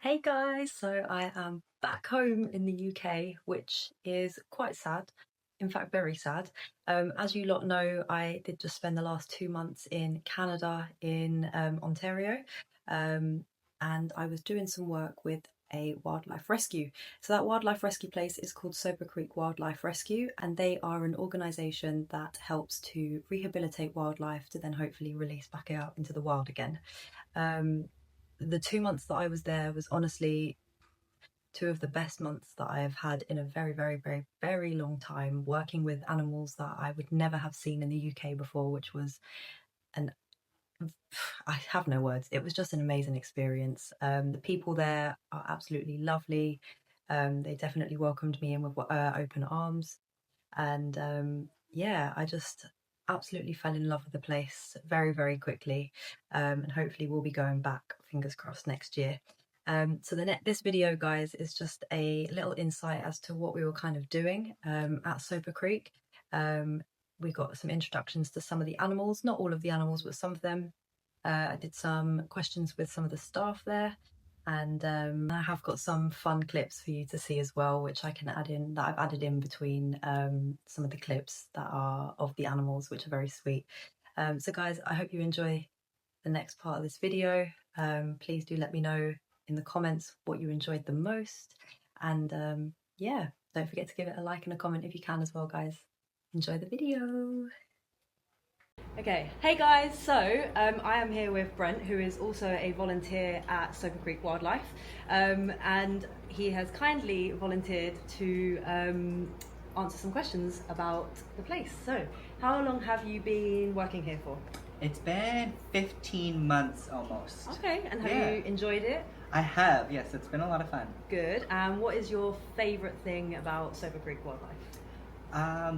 Hey guys, so I am back home in the UK, which is quite sad, in fact very sad. As you lot know, I did just spend the last 2 months in Canada in Ontario, and I was doing some work with a wildlife rescue. So that wildlife rescue place is called Soper Wildlife Rescue, and they are an organisation that helps to rehabilitate wildlife to then hopefully release back out into the wild again. The 2 months that I was there was honestly two of the best months that I have had in a very, very, very, very long time, working with animals that I would never have seen in the UK before, which was an I have no words. It was just an amazing experience. The people there are absolutely lovely. They definitely welcomed me in with open arms, and yeah, I just absolutely fell in love with the place very, very quickly, and hopefully we'll be going back, fingers crossed, next year. So this video, guys, is just a little insight as to what we were kind of doing at Soper Creek. We got some introductions to some of the animals, not all of the animals, but some of them. I did some questions with some of the staff there, and I have got some fun clips for you to see as well, which I can add in, that I've added in between some of the clips that are of the animals, which are very sweet. So guys, I hope you enjoy the next part of this video. Please do let me know in the comments what you enjoyed the most, and yeah, don't forget to give it a like and a comment if you can as well, guys. Enjoy the video. Okay, hey guys, so I am here with Brent, who is also a volunteer at Soper Creek Wildlife, and he has kindly volunteered to answer some questions about the place. So, how long have you been working here for? It's been 15 months almost. Okay, and have you enjoyed it? I have, yes, it's been a lot of fun. Good, and what is your favourite thing about Soper Creek Wildlife?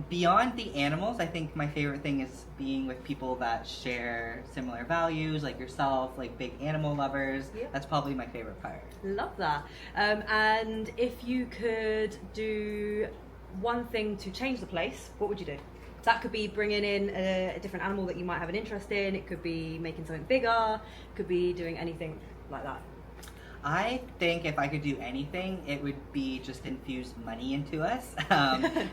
Beyond the animals, I think my favorite thing is being with people that share similar values, like yourself, like big animal lovers. Yep. That's probably my favorite part. Love that. And if you could do one thing to change the place, what would you do? That could be bringing in a different animal that you might have an interest in. It could be making something bigger. It could be doing anything like that. I think if I could do anything, it would be just infuse money into us.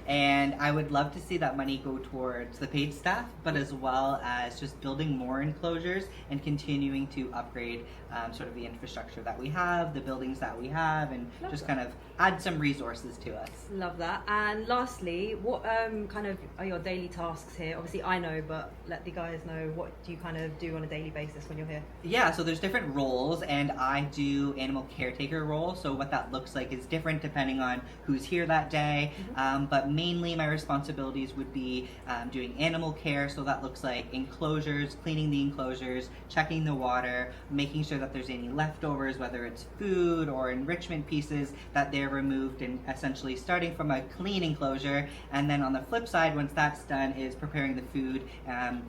And I would love to see that money go towards the paid staff, but as well as just building more enclosures and continuing to upgrade sort of the infrastructure that we have, the buildings that we have, and love just that. Kind of add some resources to us. Love that. And lastly, what kind of are your daily tasks here? Obviously I know, but let the guys know, what do you kind of do on a daily basis when you're here? Yeah, so there's different roles, and I do animal caretaker role, so what that looks like is different depending on who's here that day. But mainly my responsibilities would be doing animal care, so that looks like enclosures, cleaning the enclosures, checking the water, making sure that there's any leftovers, whether it's food or enrichment pieces, that they're removed, and essentially starting from a clean enclosure. And then on the flip side, once that's done, is preparing the food,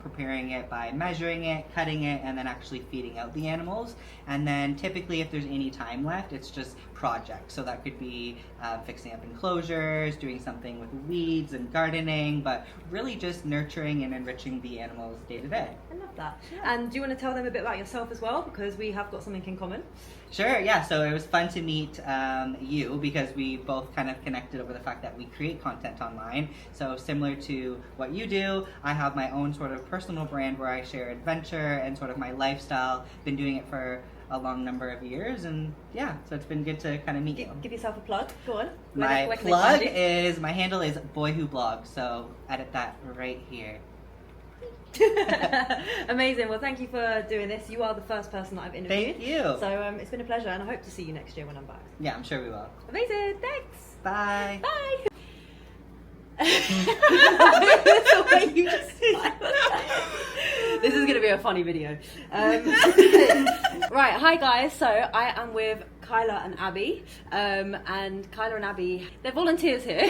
preparing it by measuring it, cutting it, and then actually feeding out the animals. And then typically if there's any time left, it's just projects. So that could be fixing up enclosures, doing something with weeds and gardening, but really just nurturing and enriching the animals day to day. I love that. Yeah. And do you want to tell them a bit about yourself as well, because we have got something in common? Sure, yeah, so it was fun to meet you, because we both kind of connected over the fact that we create content online. So similar to what you do, I have my own sort of personal brand where I share adventure and sort of my lifestyle. Been doing it for a long number of years, and yeah, so it's been good to kind of meet you. Give yourself a plug, go on. My plug is, my handle is Boy Who Blogs, so edit that right here. Amazing. Well, thank you for doing this. You are the first person that I've interviewed. Thank you. So it's been a pleasure, and I hope to see you next year when I'm back. Yeah, I'm sure we will. Amazing. Thanks. Bye. Bye. The way you just this is going to be a funny video. Right, hi guys. So I am with Kyla and Abby, and Kyla and Abby, they're volunteers here.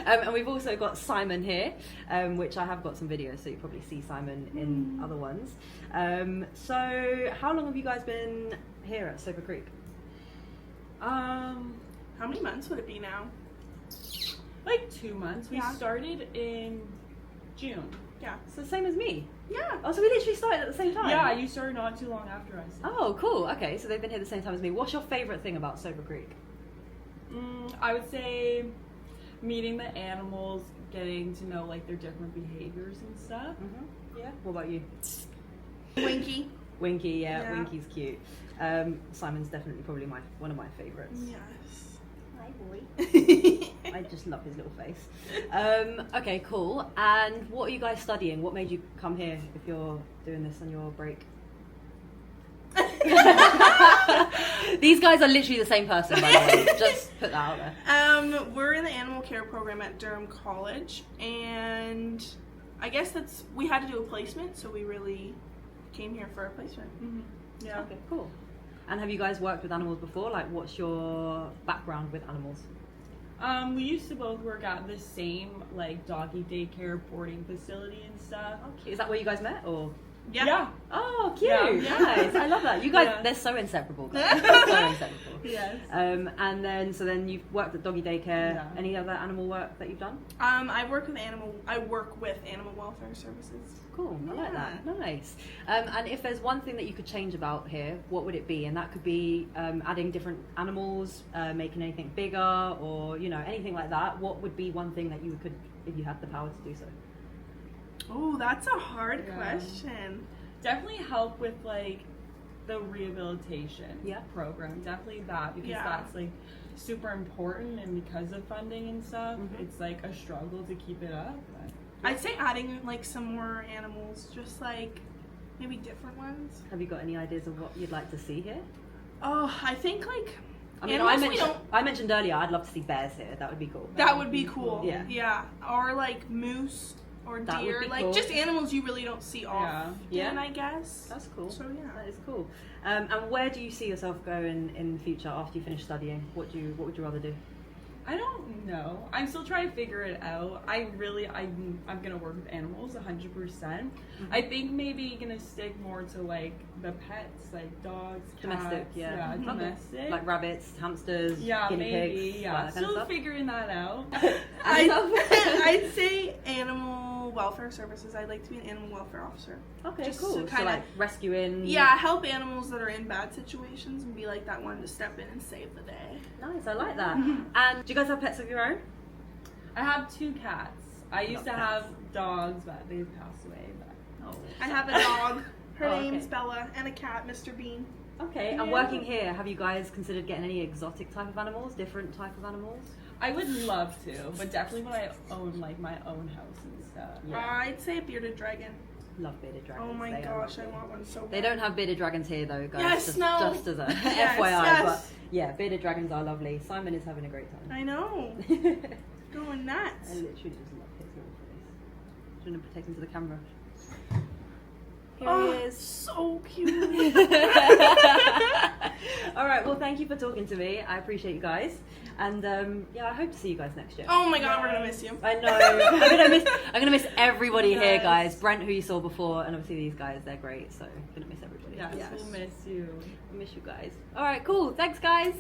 And we've also got Simon here, which I have got some videos, so you probably see Simon in other ones. So how long have you guys been here at Soper Creek? How many months would it be now? Like 2 months. We started in June. Yeah. So same as me. Yeah. Oh, so we literally started at the same time? Yeah, you started not too long after I started. Oh, cool. Okay, so they've been here the same time as me. What's your favourite thing about Soper Creek? I would say meeting the animals, getting to know like their different behaviors and stuff. Yeah. What about you? Winky. Winky, Yeah. Winky's cute. Simon's definitely probably one of my favourites. Yes. Hi, boy. I just love his little face. Okay, cool. And what are you guys studying? What made you come here if you're doing this on your break? These guys are literally the same person, by the way. Just put that out there. We're in the animal care program at Durham College, and I guess we had to do a placement, so we really came here for a placement. Yeah. Okay, cool. And have you guys worked with animals before? Like, what's your background with animals? We used to both work at the same like doggy daycare boarding facility and stuff. Okay. Is that where you guys met, or? Yeah. Oh, cute! Yeah. Nice. I love that. You guys, Yeah. they're so inseparable. Guys. So inseparable. Yes. And then you've worked at doggy daycare. Yeah. Any other animal work that you've done? I work with animal welfare services. Cool. I like that. Yeah. Nice. And if there's one thing that you could change about here, what would it be? And that could be adding different animals, making anything bigger, or anything like that. What would be one thing that you could, if you had the power to do so? Oh, that's a hard question. Definitely help with like the rehabilitation Yeah. program. Definitely that, because Yeah. that's like super important, and because of funding and stuff, it's like a struggle to keep it up. But I'd say adding like some more animals, just like maybe different ones. Have you got any ideas of what you'd like to see here? Oh, I think like I mean, animals I mentioned earlier I'd love to see bears here. That would be cool. that would be cool. Yeah. Yeah. Or like moose or That would deer, be like cool. just animals you really don't see Yeah. often, I guess. That's cool. So yeah. That is cool. And where do you see yourself going in the future after you finish studying? What would you rather do? I don't know. I'm still trying to figure it out. I'm gonna work with animals 100%. I think maybe gonna stick more to like the pets, like dogs, cats. Domestic, yeah. Okay. Domestic. Like rabbits, hamsters, yeah, guinea maybe. pigs, Yeah, that kind of still stuff? figuring that out. I'd say animal welfare services. I'd like to be an animal welfare officer. Okay, Just cool. to So kinda- like rescuing. Yeah, help animals that are in bad situations and be like that one to step in and save the day. Nice, I like that. And do you guys have pets of your own? I have 2 cats. I used to Love have cats. dogs, but they've passed away. But I have a dog. Her Oh, okay. name's Bella, and a cat, Mr. Bean. Okay, and Yeah. working here, have you guys considered getting any exotic type of animals, different type of animals? I would love to, but definitely when I own like my own house and stuff. Yeah. I'd say a bearded dragon. Love bearded dragons. Oh my They are gosh, I lovely. want one so bad. They don't have bearded dragons here though, guys. Yes, just, no. just as a Yes, FYI. yes. But yeah, bearded dragons are lovely. Simon is having a great time. I know. Going I nuts. literally just love his little face. Do you want to take him to the camera? Here Oh, he is. so cute. All right. Well, thank you for talking to me. I appreciate you guys, and yeah, I hope to see you guys next year. Oh my god, we're gonna miss you. I know. I'm gonna miss everybody here, Yes. guys. Brent, who you saw before, and obviously these guys. They're great. So gonna miss everybody. Yes, Yes. we'll miss you. I miss you guys. All right. Cool. Thanks, guys.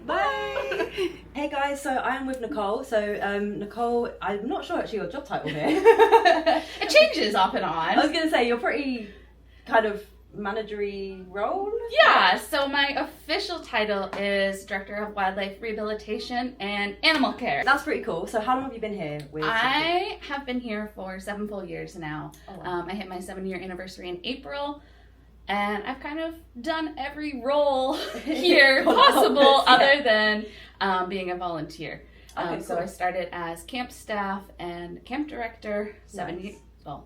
Bye. Hey guys, so I'm with Nicole. So Nicole, I'm not sure actually your job title here. It changes off and I on. was gonna say you're pretty kind of managery role. Yeah, so my official title is Director of Wildlife Rehabilitation and Animal Care. That's pretty cool. So how long have you been here with? I have been here for 7 full years now. Oh, wow. I hit my 7-year anniversary in April, and I've kind of done every role here Cool. possible Yeah. other than being a volunteer. Okay, So cool. I started as camp staff and camp director Nice.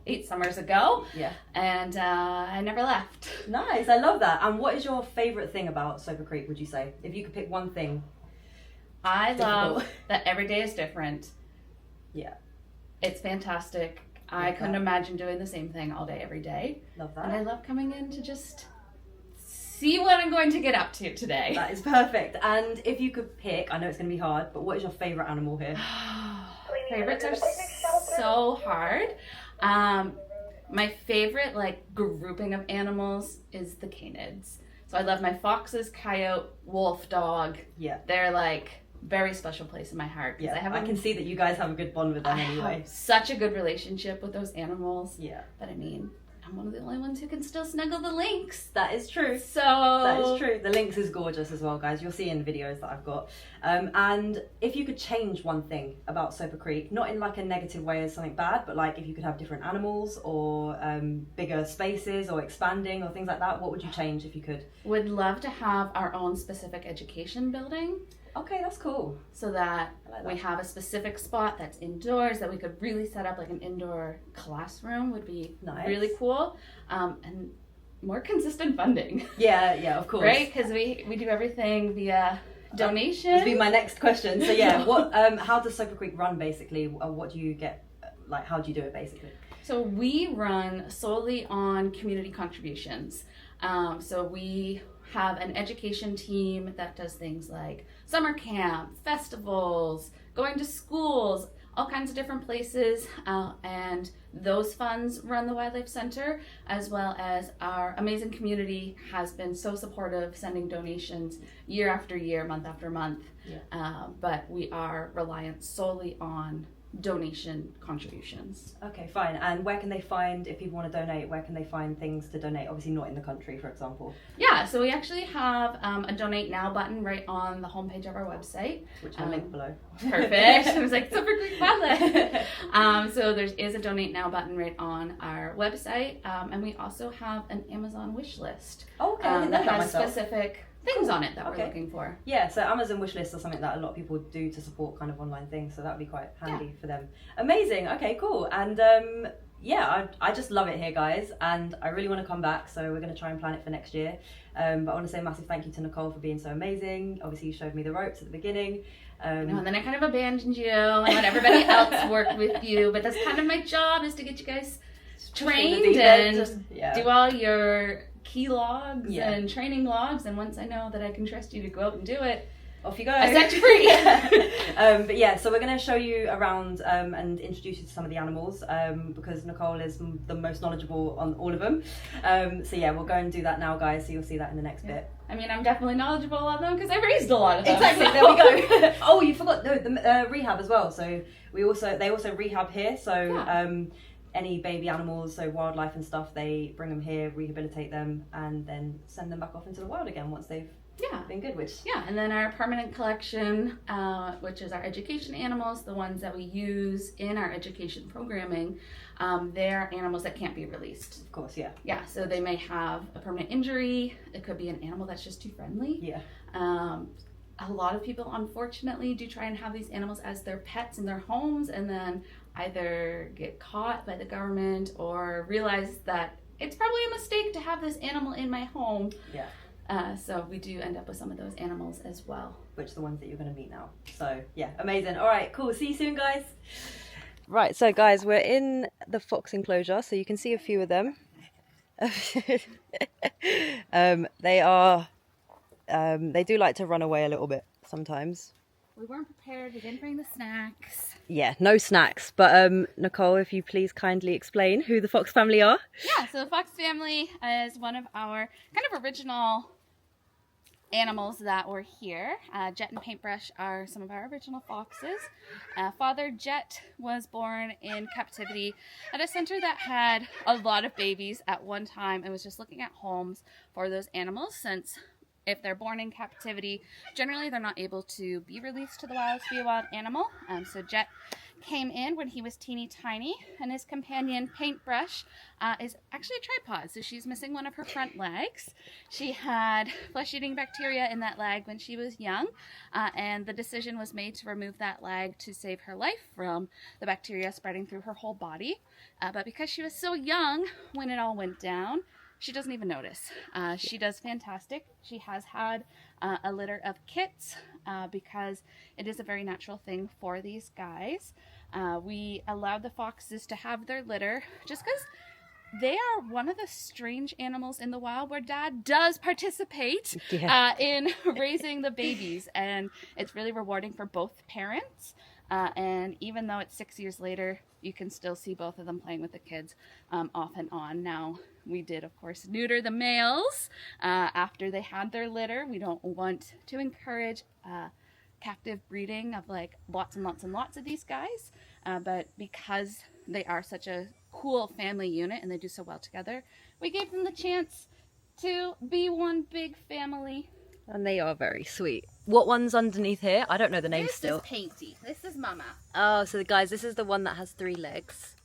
8 summers ago, Yeah. and I never left. Nice. I love that. And what is your favorite thing about Soper Creek? Would you say, if you could pick one thing? I love Difficult. that every day is different. Yeah. It's fantastic. I Love couldn't that. imagine doing the same thing all day, every day. Love And I that. love coming in to just see what I'm going to get up to today. That is perfect. And if you could pick, I know it's going to be hard, but what is your favorite animal here? Favorites are so hard. My favorite grouping of animals is the canids. So I love my foxes, coyote, wolf, dog. Yeah. They're very special place in my heart because Yeah. I have I can see that you guys have a good bond with them I anyway. have such a good relationship with those animals. Yeah. But I mean, I'm one of the only ones who can still snuggle the lynx. That is true. So That is true. The lynx is gorgeous as well, guys. You'll see in the videos that I've got. And if you could change one thing about Soper Creek, not in like a negative way as something bad, but like if you could have different animals or bigger spaces or expanding or things like that, what would you change if you could? Would love to have our own specific education building. Okay, that's cool. So that, like that. we have a specific spot that's indoors that we could really set up like an indoor classroom would be Nice. really cool. And more consistent funding. Yeah, of course. Right? Because we do everything via donation. That'd be my next question. So yeah, what? How does Soper Creek run basically? What do you get? Like, how do you do it basically? So we run solely on community contributions. So we have an education team that does things like summer camp, festivals, going to schools, all kinds of different places, and those funds run the Wildlife Center, as well as our amazing community has been so supportive, sending donations year after year, month after month. Yeah. But we are reliant solely on donation contributions. Okay, fine. And where can they find, if people want to donate, where can they find things to donate? Obviously not in the country, for example. Yeah, so we actually have a donate now button right on the homepage of our website. Which I'll link below. Perfect. I was like, Soper Creek Wildlife. So there is a donate now button right on our website. And we also have an Amazon wish list Oh, okay, I didn't know that that has myself. specific things on it that Okay. we're looking for. Yeah, so Amazon wishlist is something that a lot of people do to support kind of online things, so that would be quite handy for them. Amazing. Okay, cool. And yeah, I just love it here, guys, and I really want to come back, so we're going to try and plan it for next year. But I want to say a massive thank you to Nicole for being so amazing. Obviously, you showed me the ropes at the beginning. And then I kind of abandoned you and let everybody else work with you, but that's kind of my job, is to get you guys trained and do all your key logs and training logs, and once I know that I can trust you to go out and do it, off you go. I set you free. But yeah, so we're going to show you around and introduce you to some of the animals because Nicole is the most knowledgeable on all of them. So yeah, we'll go and do that now, guys, so you'll see that in the next bit. I mean, I'm definitely knowledgeable on them because I raised a lot of them. Exactly, there we go. Oh, you forgot the rehab as well. So they also rehab here, so any baby animals, so wildlife and stuff, they bring them here, rehabilitate them, and then send them back off into the wild again once they've been good. And then our permanent collection, which is our education animals, the ones that we use in our education programming, they're animals that can't be released. Of course, yeah, so they may have a permanent injury. It could be an animal that's just too friendly. A lot of people, unfortunately, do try and have these animals as their pets in their homes, and then either get caught by the government or realize that it's probably a mistake to have this animal in my home. So we do end up with some of those animals as well. Which are the ones that you're going to meet now. So yeah, amazing. All right, cool. See you soon, guys. Right, so guys, we're in the fox enclosure, so you can see a few of them. They do like to run away a little bit sometimes. We weren't prepared. We didn't bring the snacks. Yeah, no snacks. But Nicole, if you please kindly explain who the fox family are. Yeah, so the fox family is one of our kind of original animals that were here. Jet and Paintbrush are some of our original foxes. Father Jet was born in captivity at a center that had a lot of babies at one time and was just looking at homes for those animals, since if they're born in captivity, generally they're not able to be released to the wild to be a wild animal. So Jet came in when he was teeny tiny, and his companion Paintbrush is actually a tripod, so she's missing one of her front legs. She had flesh-eating bacteria in that leg when she was young, and the decision was made to remove that leg to save her life from the bacteria spreading through her whole body. But because she was so young when it all went down, she doesn't even notice. She does fantastic. She has had a litter of kits because it is a very natural thing for these guys. We allowed the foxes to have their litter just because they are one of the strange animals in the wild where Dad does participate in raising the babies, and it's really rewarding for both parents. And even though it's 6 years later, you can still see both of them playing with the kids off and on. Now, we did, of course, neuter the males after they had their litter. We don't want to encourage captive breeding of like lots and lots and lots of these guys. But because they are such a cool family unit and they do so well together, we gave them the chance to be one big family. And they are very sweet. What one's underneath here? I don't know the name This still. is Painty. This is Mama. Oh, so guys, this is the one that has 3 legs.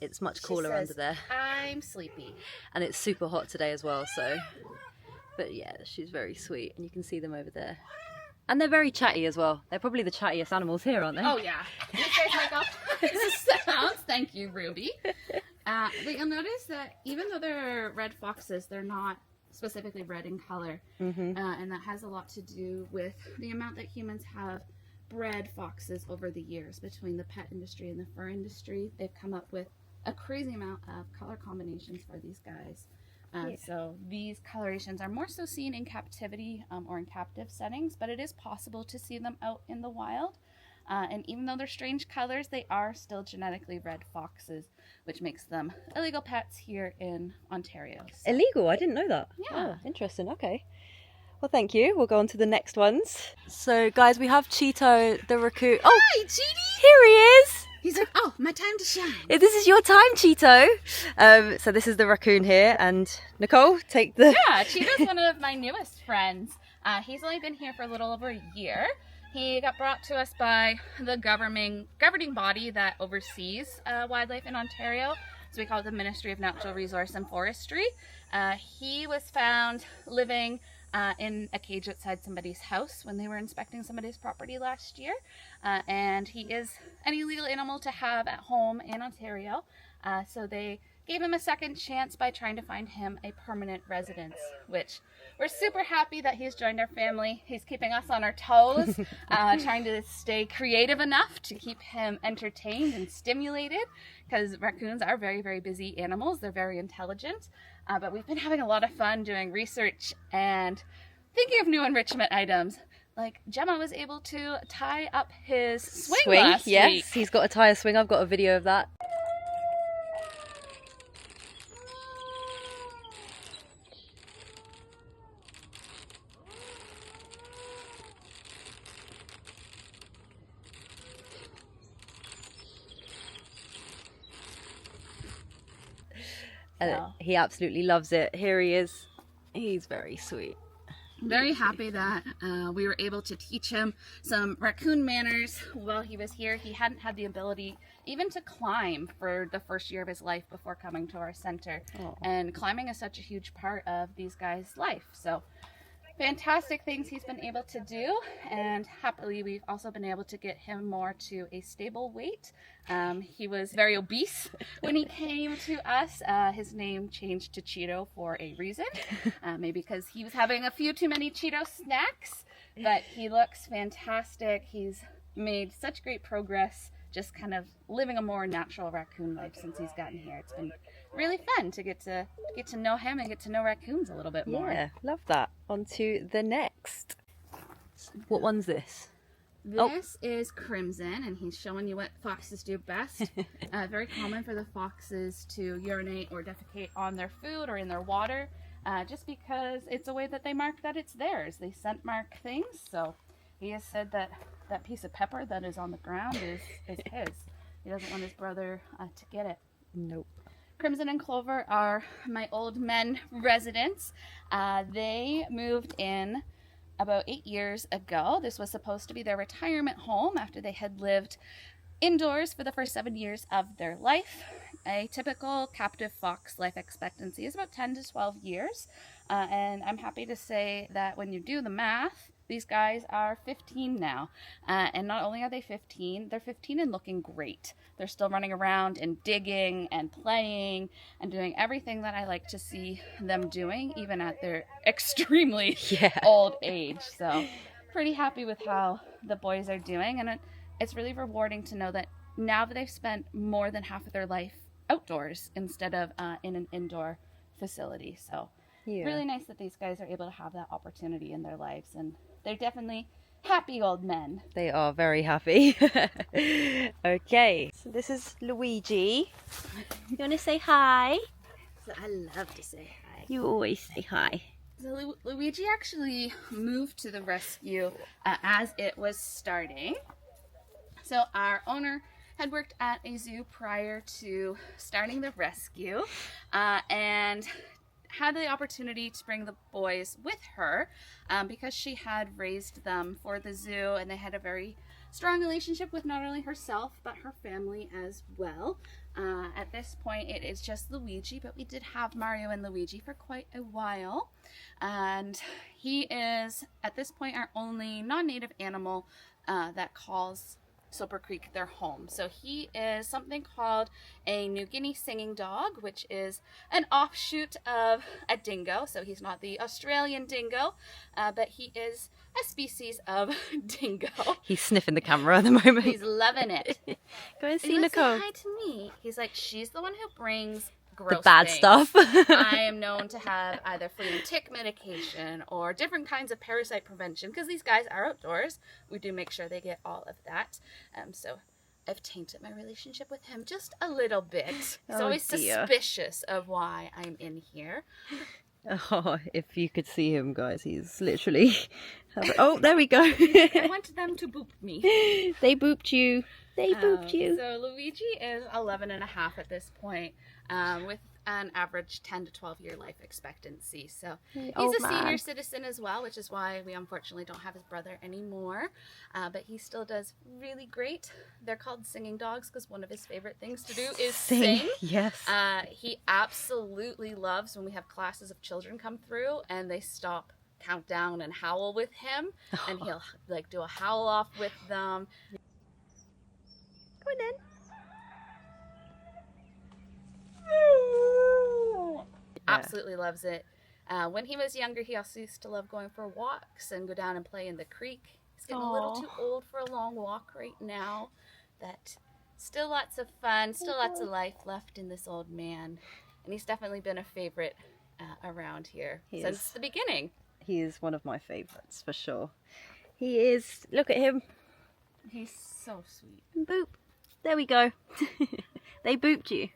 It's much She cooler under says, there. I'm sleepy. And it's super hot today as well, so. But yeah, she's very sweet. And you can see them over there. And they're very chatty as well. They're probably the chattiest animals here, aren't they? Oh yeah. You guys like all kinds of sounds. Thank you, Ruby. But you'll notice that even though they're red foxes, they're not specifically red in color. Mm-hmm. And that has a lot to do with the amount that humans have bred foxes over the years. Between the pet industry and the fur industry, they've come up with a crazy amount of color combinations for these guys. So these colorations are more so seen in captivity or in captive settings, but it is possible to see them out in the wild. And even though they're strange colors, they are still genetically red foxes, which makes them illegal pets here in Ontario. So, Illegal? I didn't know that. Yeah. Oh, interesting. Okay. Well, thank you. We'll go on to the next ones. So, guys, we have Cheeto the raccoon. Oh, hi, Cheetie! here he is! He's like, oh, my time to shine. This is your time, Cheeto. So this is the raccoon here, and Nicole, take the... Yeah, Cheeto's one of my newest friends. He's only been here for a little over a year. He got brought to us by the governing body that oversees wildlife in Ontario. So we call it the Ministry of Natural Resource and Forestry. He was found living in a cage outside somebody's house when they were inspecting somebody's property last year. And he is an illegal animal to have at home in Ontario. So they gave him a second chance by trying to find him a permanent residence, which we're super happy that he's joined our family. He's keeping us on our toes, trying to stay creative enough to keep him entertained and stimulated, because raccoons are very, very busy animals. They're very intelligent. But we've been having a lot of fun doing research and thinking of new enrichment items. Like Gemma was able to tie up his swing last yes. week. He's got a tire swing. I've got a video of that. So. He absolutely loves it. Here he is. He's very sweet. Very happy that we were able to teach him some raccoon manners while he was here. He hadn't had the ability even to climb for the first year of his life before coming to our center. Oh. And climbing is such a huge part of these guys' life. So fantastic things he's been able to do, and happily we've also been able to get him more to a stable weight. He was very obese when he came to us. His name changed to Cheeto for a reason, maybe because he was having a few too many Cheeto snacks, but he looks fantastic. He's made such great progress just kind of living a more natural raccoon life since he's gotten here. It's been really fun to get to know him and get to know raccoons a little bit more. Yeah, love that. On to the next. What one's this? This is Crimson, and he's showing you what foxes do best. Very common for the foxes to urinate or defecate on their food or in their water, just because it's a way that they mark that it's theirs. They scent mark things, so he has said that that piece of pepper that is on the ground is his. He doesn't want his brother to get it. Nope. Crimson and Clover are my old men residents. They moved in about 8 years ago. This was supposed to be their retirement home after they had lived indoors for the first 7 years of their life. A typical captive fox life expectancy is about 10 to 12 years. And I'm happy to say that when you do the math, these guys are 15 now. And not only are they 15, they're 15 and looking great. They're still running around and digging and playing and doing everything that I like to see them doing, even at their extremely old age. So pretty happy with how the boys are doing. And it's really rewarding to know that now that they've spent more than half of their life outdoors instead of in an indoor facility. So really nice that these guys are able to have that opportunity in their lives, and they're definitely happy old men. They are very happy. Okay, so this is Luigi. You want to say hi? So I love to say hi. You always say hi. So Luigi actually moved to the rescue as it was starting. So our owner had worked at a zoo prior to starting the rescue, and had the opportunity to bring the boys with her because she had raised them for the zoo, and they had a very strong relationship with not only herself but her family as well. At this point it is just Luigi, but we did have Mario and Luigi for quite a while, and he is at this point our only non-native animal that calls Soper Creek their home. So he is something called a New Guinea singing dog, which is an offshoot of a dingo. So he's not the Australian dingo, but he is a species of dingo. He's sniffing the camera at the moment. He's loving it. Go and He see wants to Nicole. say hi to me. He's like, she's the one who brings gross The bad things. stuff. I am known to have either flea and tick medication or different kinds of parasite prevention, because these guys are outdoors. We do make sure they get all of that. So I've tainted my relationship with him just a little bit. He's Oh, always dear. suspicious of why I'm in here. Oh, if you could see him, guys, he's literally... Oh, there we go. I want them to boop me. They booped you. They booped you. So Luigi is 11 and a half at this point, with an average 10 to 12 year life expectancy. So he's old a senior man. citizen as well, which is why we unfortunately don't have his brother anymore. But he still does really great. They're called singing dogs because one of his favorite things to do is sing. Yes. He absolutely loves when we have classes of children come through and they stop, count down, and howl with him, and he'll like do a howl off with them. Go on then. Absolutely loves it. When he was younger, he also used to love going for walks and go down and play in the creek. He's getting a little too old for a long walk right now, but still lots of fun, still lots of life left in this old man. And he's definitely been a favorite around here He since is. the beginning. He is one of my favourites, for sure. He is. Look at him. He's so sweet. Boop. There we go. They booped you.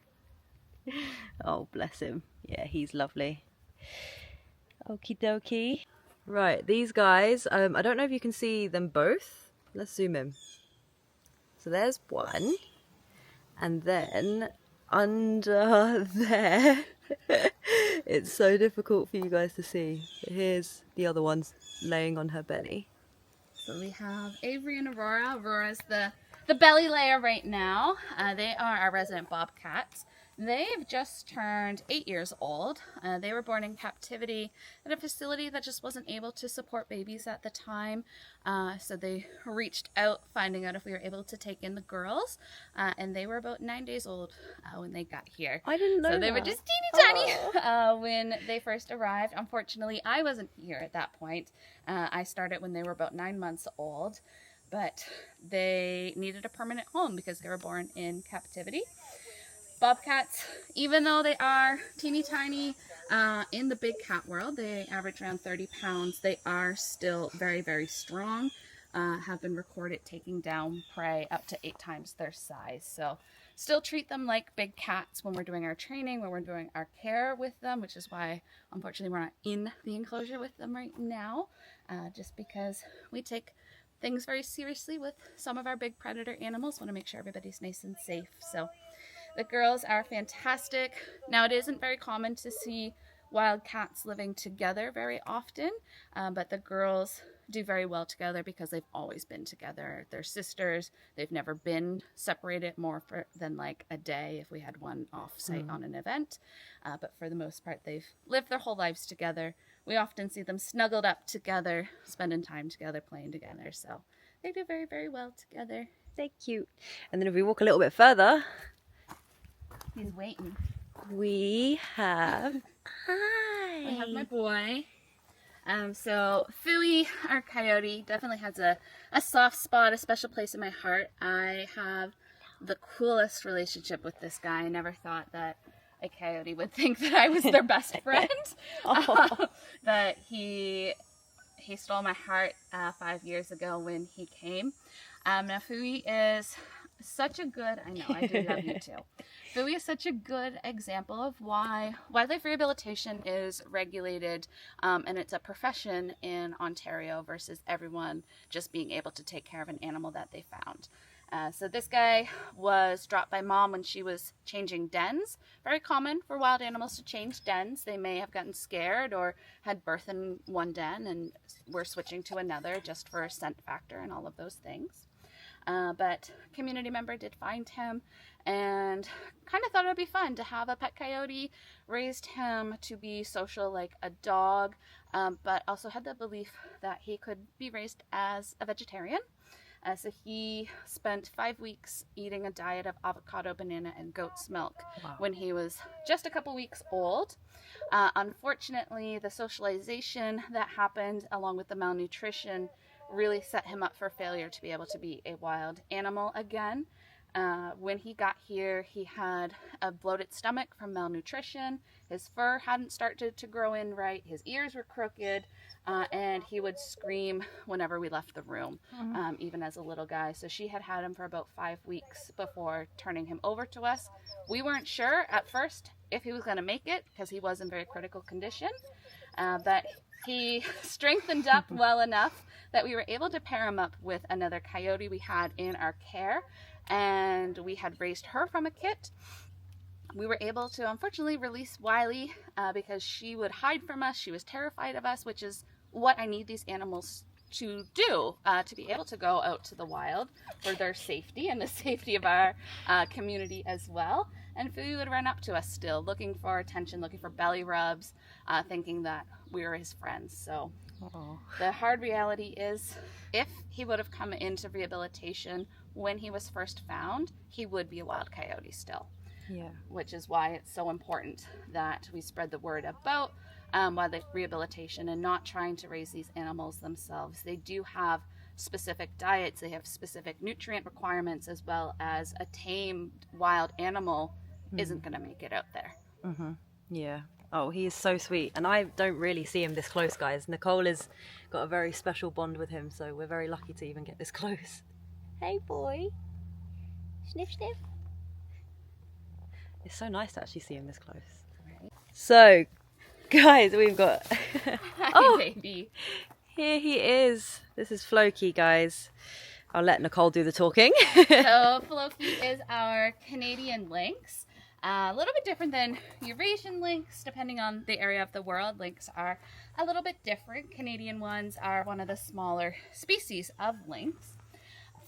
Oh, bless him. Yeah, he's lovely. Okie dokie. Right, these guys, I don't know if you can see them both. Let's zoom in. So there's one. And then under there, it's so difficult for you guys to see. Here's the other one laying on her belly. So we have Avery and Aurora. Aurora's the belly layer right now. They are our resident bobcats. They've just turned 8 years old. They were born in captivity at a facility that just wasn't able to support babies at the time. So they reached out, finding out if we were able to take in the girls. And they were about 9 days old when they got here. I didn't know So they were that. just teeny tiny when they first arrived. Unfortunately, I wasn't here at that point. I started when they were about 9 months old. But they needed a permanent home because they were born in captivity. Bobcats, even though they are teeny tiny in the big cat world, they average around 30 pounds. They are still very, very strong. Have been recorded taking down prey up to 8 times their size. So still treat them like big cats when we're doing our training, when we're doing our care with them, which is why unfortunately we're not in the enclosure with them right now, just because we take things very seriously with some of our big predator animals. Want to make sure everybody's nice and safe. So the girls are fantastic. Now, it isn't very common to see wild cats living together very often, but the girls do very well together because they've always been together. They're sisters. They've never been separated more than like a day if we had one off-site on an event. But for the most part, they've lived their whole lives together. We often see them snuggled up together, spending time together, playing together. So they do very, very well together. They're cute. And then if we walk a little bit further, He's waiting. we have... Hi! I have my boy. So Fooey, our coyote, definitely has a soft spot, a special place in my heart. I have the coolest relationship with this guy. I never thought that a coyote would think that I was their best friend. That he stole my heart 5 years ago when he came. Now Fooey is such a good, I know, I do love you too. Fooey is such a good example of why wildlife rehabilitation is regulated and it's a profession in Ontario versus everyone just being able to take care of an animal that they found. So this guy was dropped by mom when she was changing dens. Very common for wild animals to change dens. They may have gotten scared or had birth in one den and were switching to another just for scent factor and all of those things. But a community member did find him and kind of thought it would be fun to have a pet coyote, raised him to be social like a dog, but also had the belief that he could be raised as a vegetarian. So he spent 5 weeks eating a diet of avocado, banana, and goat's milk when he was just a couple weeks old. Unfortunately, the socialization that happened along with the malnutrition really set him up for failure to be able to be a wild animal again. When he got here, he had a bloated stomach from malnutrition. His fur hadn't started to grow in right. His ears were crooked. And he would scream whenever we left the room, even as a little guy. So she had him for about 5 weeks before turning him over to us. We weren't sure at first if he was going to make it because he was in very critical condition. But he strengthened up well enough that we were able to pair him up with another coyote we had in our care. And we had raised her from a kit. We were able to, unfortunately, release Wiley because she would hide from us. She was terrified of us, which is what I need these animals to do, to be able to go out to the wild for their safety and the safety of our community as well. And Fui would run up to us still, looking for attention, looking for belly rubs, thinking that we were his friends. So the hard reality is if he would have come into rehabilitation when he was first found, he would be a wild coyote still. Yeah. Which is why it's so important that we spread the word about wildlife rehabilitation and not trying to raise these animals themselves. They do have specific diets, they have specific nutrient requirements, as well as a tamed wild animal isn't going to make it out there. Yeah. Oh, he is so sweet. And I don't really see him this close, guys. Nicole has got a very special bond with him, so we're very lucky to even get this close. Hey, boy. Sniff, sniff. It's so nice to actually see him this close. Right. So, guys, we've got... Oh, baby. Here he is. This is Floki, guys. I'll let Nicole do the talking. So Floki is our Canadian lynx. A little bit different than Eurasian lynx, depending on the area of the world. Lynx are a little bit different. Canadian ones are one of the smaller species of lynx.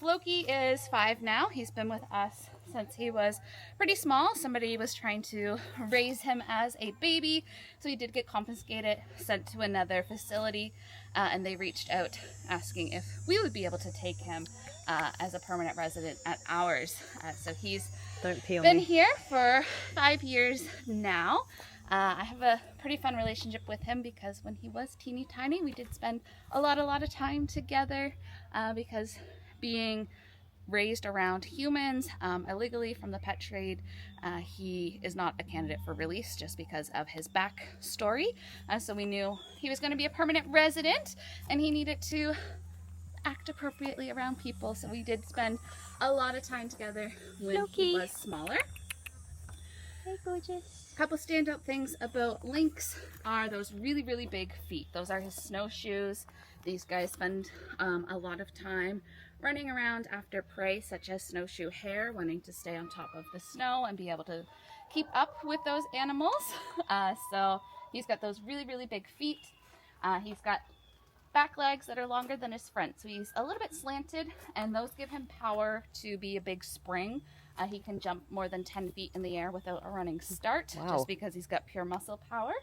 Floki is 5 now. He's been with us since he was pretty small. Somebody was trying to raise him as a baby, so he did get confiscated, sent to another facility, and they reached out asking if we would be able to take him as a permanent resident at ours. So he's been here for 5 years now. I have a pretty fun relationship with him because when he was teeny tiny, we did spend a lot of time together because being raised around humans illegally from the pet trade, he is not a candidate for release just because of his backstory. So we knew he was going to be a permanent resident and he needed to act appropriately around people. So we did spend a lot of time together when he was smaller. Hey, gorgeous. A couple standout things about lynx are those really big feet. Those are his snowshoes. These guys spend a lot of time running around after prey such as snowshoe hare, wanting to stay on top of the snow and be able to keep up with those animals. So he's got those really big feet. He's got back legs that are longer than his front, so he's a little bit slanted, and those give him power to be a big spring. He can jump more than 10 feet in the air without a running start, just because he's got pure muscle power.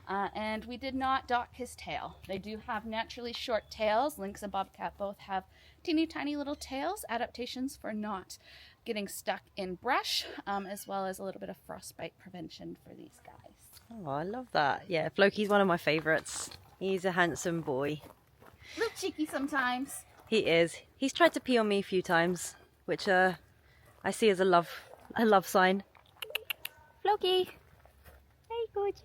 And we did not dock his tail. They do have naturally short tails. Lynx and bobcat both have teeny tiny little tails, adaptations for not getting stuck in brush, as well as a little bit of frostbite prevention for these guys. Oh, I love that. Yeah, Floki's one of my favourites. He's a handsome boy. A little cheeky sometimes. He is. He's tried to pee on me a few times, which I see as a love sign. Floki! Hey, gorgeous.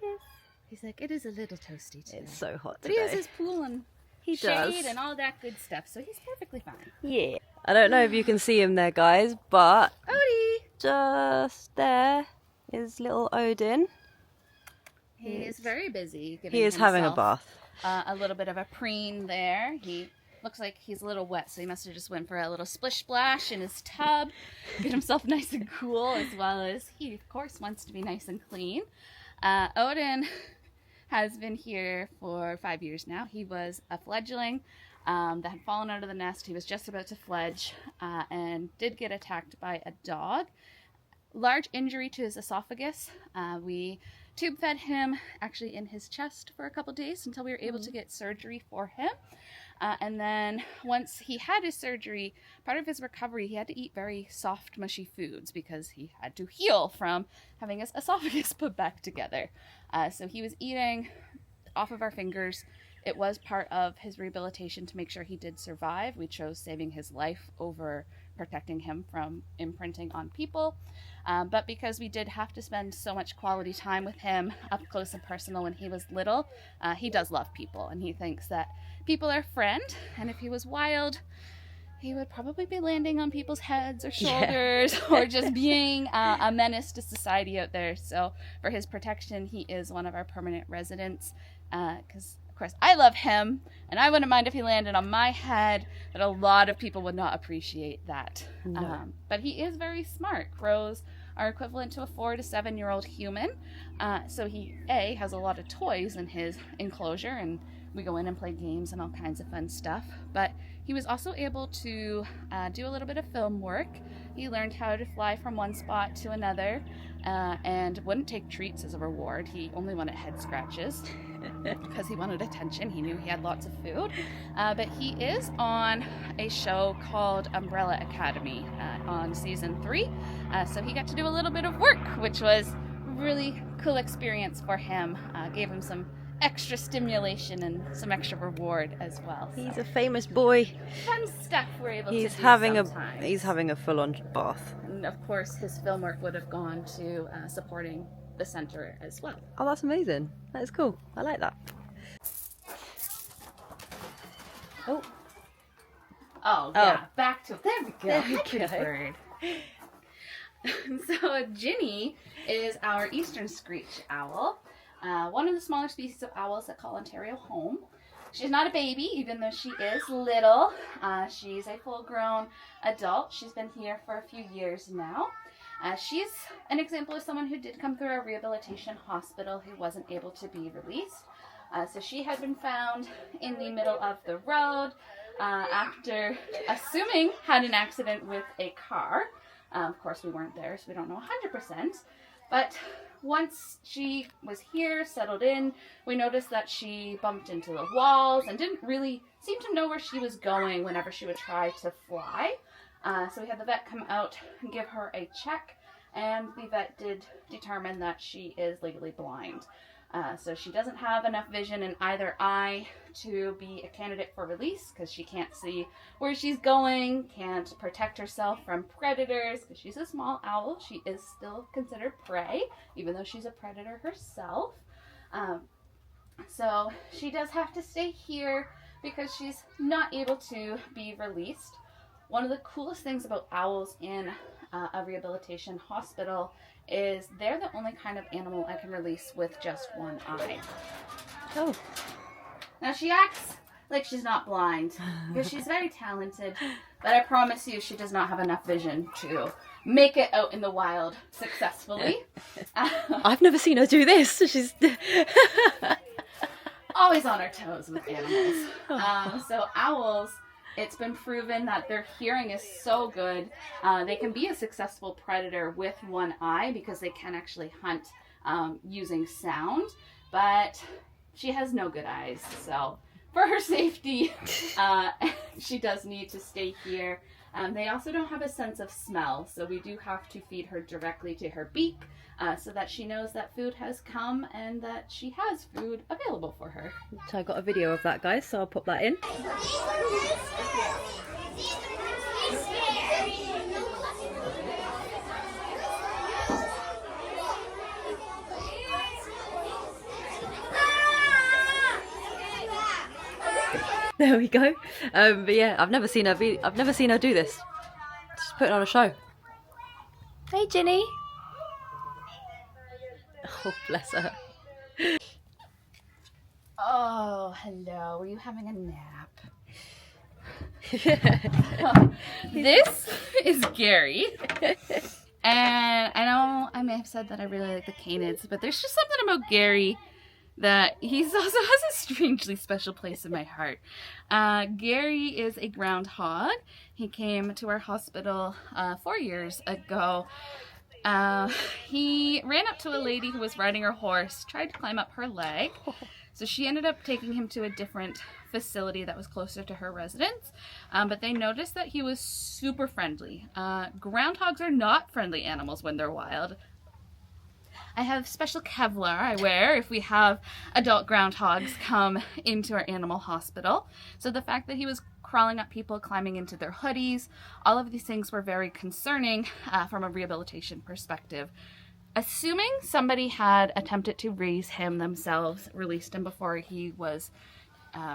He's like, it is a little toasty today. It's so hot But today. he has his pool and shade and all that good stuff, so he's perfectly fine. Yeah. I don't know if you can see him there, guys, but Odie! just there is little Odin. He is very busy. He is having a bath. A little bit of a preen there. He looks like he's a little wet, so he must have just went for a little splish splash in his tub, get himself nice and cool, as well as he, of course, wants to be nice and clean. Odin has been here for 5 years now. He was a fledgling that had fallen out of the nest. He was just about to fledge and did get attacked by a dog. Large injury to his esophagus. We tube fed him actually in his chest for a couple days until we were able to get surgery for him. And then once he had his surgery, part of his recovery, he had to eat very soft, mushy foods because he had to heal from having his esophagus put back together. So he was eating off of our fingers. It was part of his rehabilitation to make sure he did survive. We chose saving his life over protecting him from imprinting on people. But because we did have to spend so much quality time with him up close and personal when he was little, he does love people, and he thinks that people are a friend, and if he was wild, he would probably be landing on people's heads or shoulders or just being a menace to society out there. So for his protection, he is one of our permanent residents because of course I love him and I wouldn't mind if he landed on my head, but a lot of people would not appreciate that. No. But he is very smart. Crows are equivalent to a 4 to 7 year old human. So he has a lot of toys in his enclosure, and we go in and play games and all kinds of fun stuff. But he was also able to do a little bit of film work. He learned how to fly from one spot to another and wouldn't take treats as a reward. He only wanted head scratches because he wanted attention. He knew he had lots of food. But he is on a show called Umbrella Academy on season 3. So he got to do a little bit of work, which was a really cool experience for him. Gave him some extra stimulation and some extra reward as well. He's a famous boy. Fun stuff we're able to do He's having a full-on bath. And of course, his film work would have gone to supporting the center as well. Oh, that's amazing. That is cool. I like that. Oh yeah, back to there we go. There we Good go. bird. So Ginny is our eastern screech owl. One of the smaller species of owls that call Ontario home. She's not a baby, even though she is little. She's a full-grown adult. She's been here for a few years now. She's an example of someone who did come through a rehabilitation hospital who wasn't able to be released. So she had been found in the middle of the road after, assuming, had an accident with a car. Of course, we weren't there, so we don't know 100%. But once she was here, settled in, we noticed that she bumped into the walls and didn't really seem to know where she was going whenever she would try to fly. So we had the vet come out and give her a check, and the vet did determine that she is legally blind. So she doesn't have enough vision in either eye to be a candidate for release because she can't see where she's going, can't protect herself from predators because she's a small owl. She is still considered prey, even though she's a predator herself. So she does have to stay here because she's not able to be released. One of the coolest things about owls in a rehabilitation hospital is they're the only kind of animal I can release with just one eye. Oh. Now she acts like she's not blind because she's very talented, but I promise you she does not have enough vision to make it out in the wild successfully. I've never seen her do this. She's Always on her toes with animals. So owls, it's been proven that their hearing is so good. They can be a successful predator with one eye because they can actually hunt using sound, but she has no good eyes. So for her safety, she does need to stay here. They also don't have a sense of smell, so we do have to feed her directly to her beak so that she knows that food has come and that she has food available for her. So I got a video of that, guys, so I'll pop that in. There we go. But yeah, I've never seen her do this. Just putting on a show. Hey, Ginny. Oh, bless her. Oh, hello. Were you having a nap? This is Gary. And I know I may have said that I really like the canids, but there's just something about Gary that he's also has a strangely special place in my heart. Gary is a groundhog. He came to our hospital 4 years ago. He ran up to a lady who was riding her horse, tried to climb up her leg. So she ended up taking him to a different facility that was closer to her residence. But they noticed that he was super friendly. Groundhogs are not friendly animals when they're wild. I have special Kevlar I wear if we have adult groundhogs come into our animal hospital. So the fact that he was crawling up people, climbing into their hoodies, all of these things were very concerning from a rehabilitation perspective. Assuming somebody had attempted to raise him themselves, released him before he was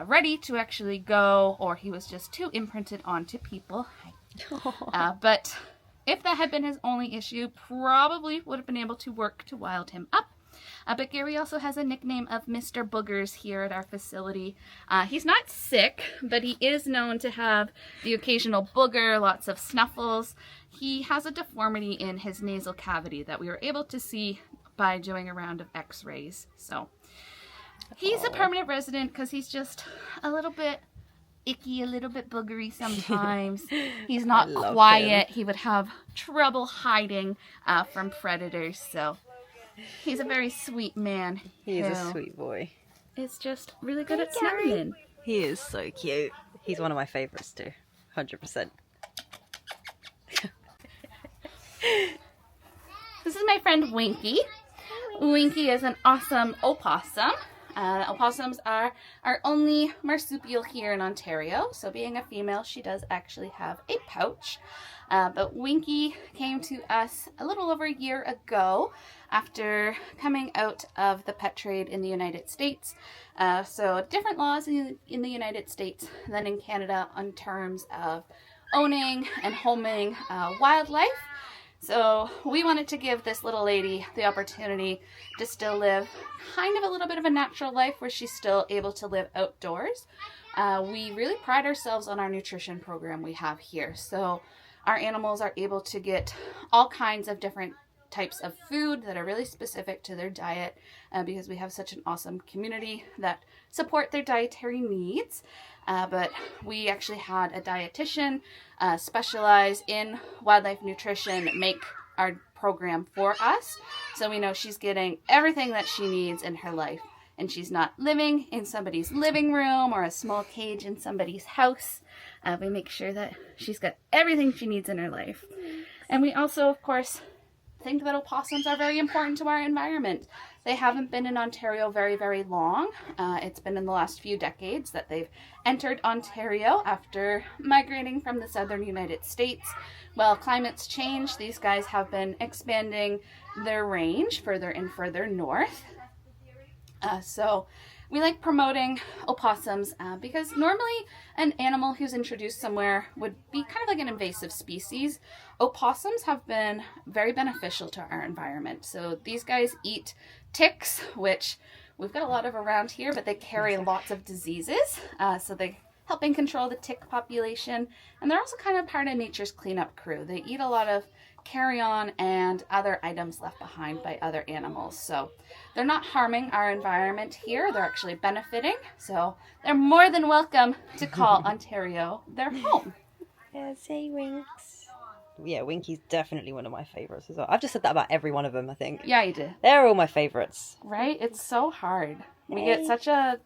ready to actually go, or he was just too imprinted onto people. But if that had been his only issue, probably would have been able to work to wild him up. But Gary also has a nickname of Mr. Boogers here at our facility. He's not sick, but he is known to have the occasional booger, lots of snuffles. He has a deformity in his nasal cavity that we were able to see by doing a round of x-rays. So he's a permanent resident because he's just a little bit icky, a little bit boogery sometimes. He's not quiet. He would have trouble hiding from predators. So he's a very sweet man. He is a sweet boy. It's just really good at snuggling. He is so cute. He's one of my favorites too. 100%. This is my friend Winky. Winky is an awesome opossum. Opossums are our only marsupial here in Ontario. So being a female, she does actually have a pouch. But Winky came to us a little over a year ago after coming out of the pet trade in the United States. So different laws in the United States than in Canada in terms of owning and homing wildlife. So we wanted to give this little lady the opportunity to still live kind of a little bit of a natural life where she's still able to live outdoors. We really pride ourselves on our nutrition program we have here. So our animals are able to get all kinds of different types of food that are really specific to their diet because we have such an awesome community that support their dietary needs. But we actually had a dietitian specialize in wildlife nutrition make our program for us. So we know she's getting everything that she needs in her life. And she's not living in somebody's living room or a small cage in somebody's house. We make sure that she's got everything she needs in her life. And we also, of course, think that opossums are very important to our environment. They haven't been in Ontario very, very long. It's been in the last few decades that they've entered Ontario after migrating from the southern United States. Well, climates change. These guys have been expanding their range further and further north. So we like promoting opossums because normally an animal who's introduced somewhere would be kind of like an invasive species. Opossums have been very beneficial to our environment. So these guys eat ticks, which we've got a lot of around here, but they carry lots of diseases. So they helping control the tick population. And they're also kind of part of nature's cleanup crew. They eat a lot of carrion and other items left behind by other animals. So they're not harming our environment here. They're actually benefiting. So they're more than welcome to call Ontario their home. Yeah, say Winks. Yeah, Winky's definitely one of my favourites as well. I've just said that about every one of them, I think. Yeah, you did. They're all my favourites. Right? It's so hard. We get such a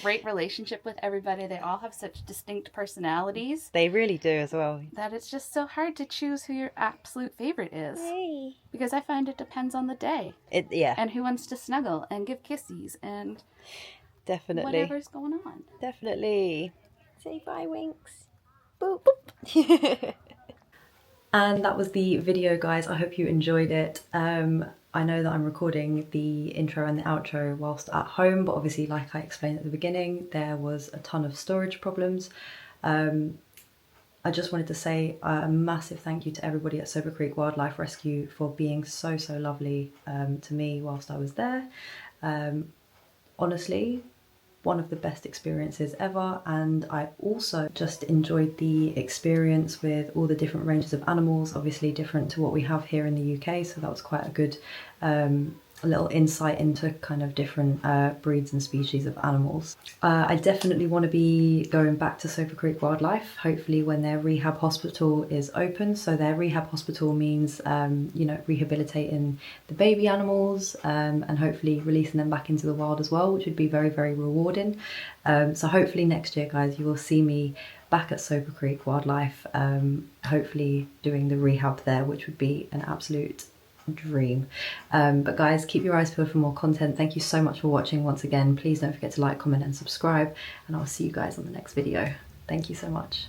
great relationship with everybody. They all have such distinct personalities. They really do as well. That it's just so hard to choose who your absolute favorite is. Hey. Because I find it depends on the day. Yeah. And who wants to snuggle and give kissies and Definitely. whatever's going on. Definitely. Say bye, Winks. Boop. Boop. And that was the video, guys. I hope you enjoyed it. I know that I'm recording the intro and the outro whilst at home, but obviously, like I explained at the beginning, there was a ton of storage problems. I just wanted to say a massive thank you to everybody at Soper Creek Wildlife Rescue for being so lovely to me whilst I was there. Honestly, one of the best experiences ever, and I also just enjoyed the experience with all the different ranges of animals, obviously different to what we have here in the UK, so that was quite a good a little insight into kind of different breeds and species of animals. I definitely want to be going back to Soper Creek Wildlife, hopefully when their rehab hospital is open. So their rehab hospital means, you know, rehabilitating the baby animals and hopefully releasing them back into the wild as well, which would be very, very rewarding. So hopefully next year, guys, you will see me back at Soper Creek Wildlife, hopefully doing the rehab there, which would be an absolute dream. But guys, keep your eyes peeled for more content. Thank you so much for watching once again. Please don't forget to like, comment and subscribe, and I'll see you guys on the next video. Thank you so much.